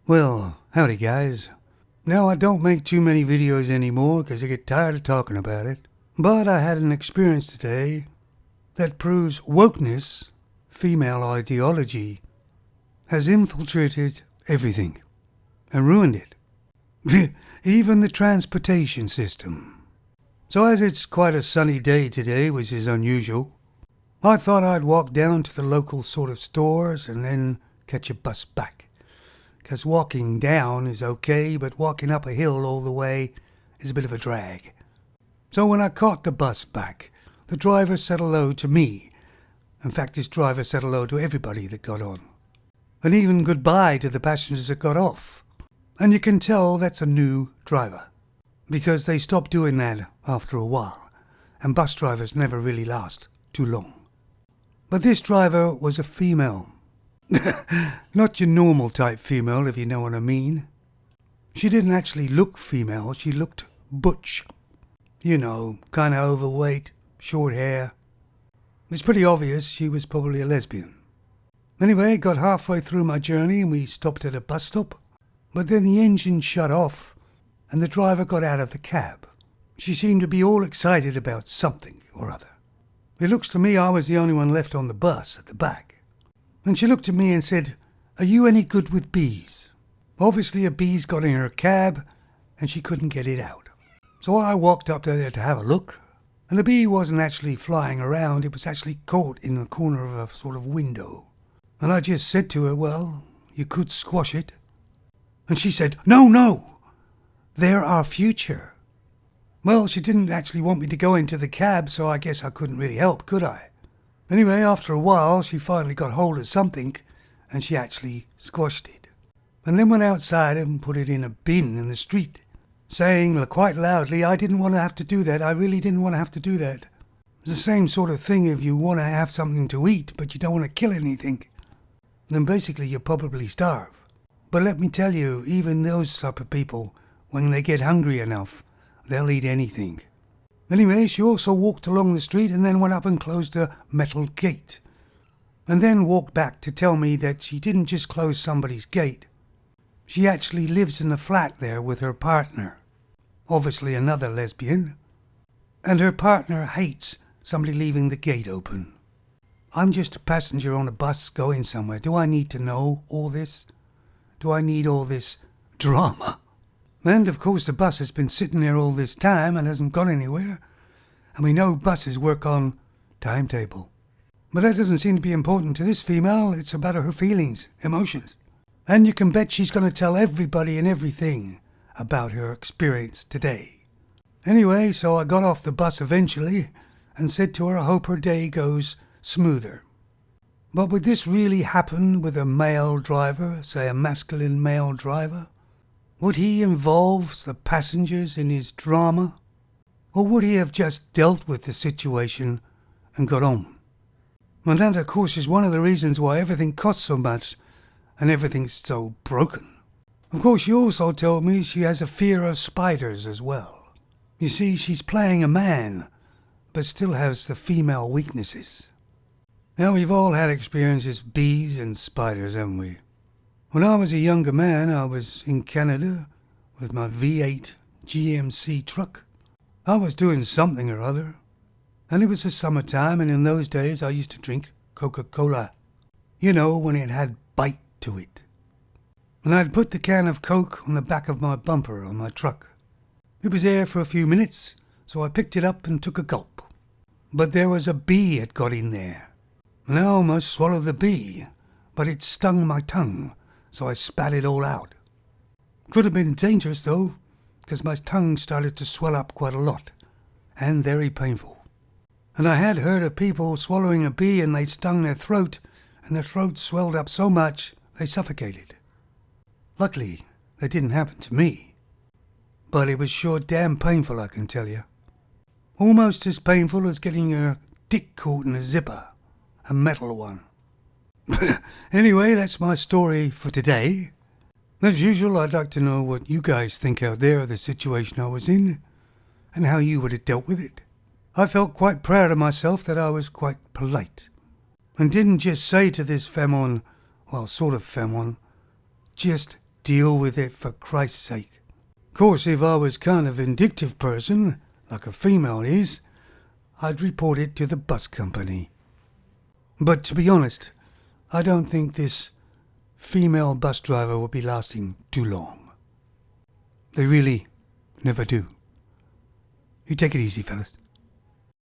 Well, howdy guys. Now I don't make too many videos anymore because I get tired of talking about it. But I had an experience today that proves wokeness, female ideology, has infiltrated everything and ruined it. Even the transportation system. So as it's quite a sunny day today, which is unusual, I thought I'd walk down to the local sort of stores and then catch a bus back. Because walking down is okay, but walking up a hill all the way is a bit of a drag. So when I caught the bus back, the driver said hello to me. In fact, this driver said hello to everybody that got on. And even goodbye to the passengers that got off. And you can tell that's a new driver. Because they stopped doing that after a while. And bus drivers never really last too long. But this driver was a female. Not your normal type female, if you know what I mean. She didn't actually look female, she looked butch. You know, kind of overweight, short hair. It's pretty obvious she was probably a lesbian. Anyway, got halfway through my journey and we stopped at a bus stop. But then the engine shut off and the driver got out of the cab. She seemed to be all excited about something or other. It looks to me I was the only one left on the bus at the back. And she looked at me and said, "Are you any good with bees?" Obviously a bee's got in her cab and she couldn't get it out. So I walked up there to have a look. And the bee wasn't actually flying around, it was actually caught in the corner of a sort of window. And I just said to her, "Well, you could squash it." And she said, No, they're our future." Well, she didn't actually want me to go into the cab, so I guess I couldn't really help, could I? Anyway, after a while, she finally got hold of something, and she actually squashed it. And then went outside and put it in a bin in the street, saying quite loudly, "I didn't want to have to do that, I really didn't want to have to do that." It's the same sort of thing if you want to have something to eat, but you don't want to kill anything. Then basically you probably starve. But let me tell you, even those type of people, when they get hungry enough, they'll eat anything. Anyway, she also walked along the street and then went up and closed a metal gate. And then walked back to tell me that she didn't just close somebody's gate. She actually lives in a flat there with her partner. Obviously another lesbian. And her partner hates somebody leaving the gate open. I'm just a passenger on a bus going somewhere. Do I need to know all this? Do I need all this drama? And of course the bus has been sitting there all this time and hasn't gone anywhere. And we know buses work on timetable. But that doesn't seem to be important to this female. It's about her feelings, emotions. And you can bet she's going to tell everybody and everything about her experience today. Anyway, so I got off the bus eventually and said to her I hope her day goes smoother. But would this really happen with a male driver, say a masculine male driver? Would he involve the passengers in his drama? Or would he have just dealt with the situation and got on? And that, of course, is one of the reasons why everything costs so much and everything's so broken. Of course, she also told me she has a fear of spiders as well. You see, she's playing a man, but still has the female weaknesses. Now, we've all had experiences with bees and spiders, haven't we? When I was a younger man, I was in Canada with my V8 GMC truck. I was doing something or other. And it was the summertime, and in those days I used to drink Coca-Cola. You know, when it had bite to it. And I'd put the can of Coke on the back of my bumper on my truck. It was there for a few minutes, so I picked it up and took a gulp. But there was a bee had got in there. And I almost swallowed the bee, but it stung my tongue. So I spat it all out. Could have been dangerous though, because my tongue started to swell up quite a lot, and very painful. And I had heard of people swallowing a bee and they stung their throat, and their throat swelled up so much they suffocated. Luckily, that didn't happen to me. But it was sure damn painful, I can tell you. Almost as painful as getting your dick caught in a zipper, a metal one. Anyway, that's my story for today. As usual, I'd like to know what you guys think out there of the situation I was in, and how you would have dealt with it. I felt quite proud of myself that I was quite polite, and didn't just say to this femme, well, sort of femme, just deal with it for Christ's sake. Of course, if I was kind of vindictive person, like a female is, I'd report it to the bus company. But to be honest, I don't think this female bus driver will be lasting too long. They really never do. You take it easy, fellas.